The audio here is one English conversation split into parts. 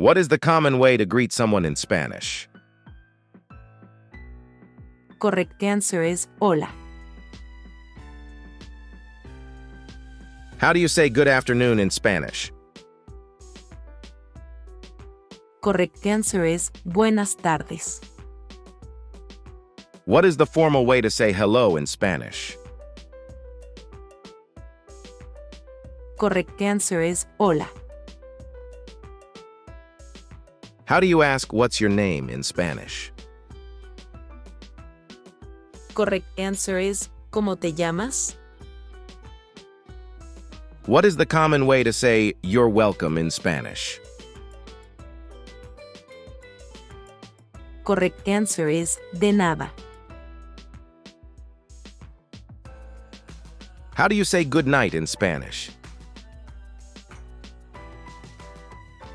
What is the common way to greet someone in Spanish? Correct answer is hola. How do you say good afternoon in Spanish? Correct answer is buenas tardes. What is the formal way to say hello in Spanish? Correct answer is hola. How do you ask what's your name in Spanish? Correct answer is ¿cómo te llamas? What is the common way to say you're welcome in Spanish? Correct answer is de nada. How do you say good night in Spanish?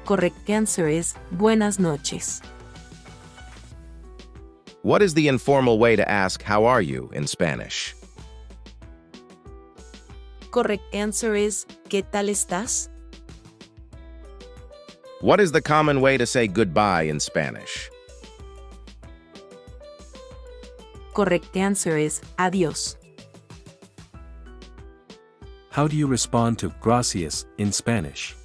Correct answer is buenas noches. What is the informal way to ask how are you in Spanish? Correct answer is ¿qué tal estás? What is the common way to say goodbye in Spanish? Correct answer is adiós. How do you respond to gracias in Spanish?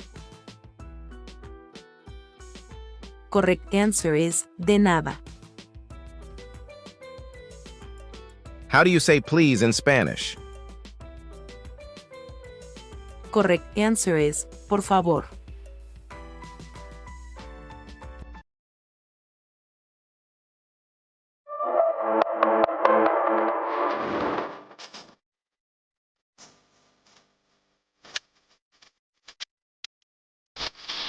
Correct answer is de nada. How do you say please in Spanish? Correct answer is por favor.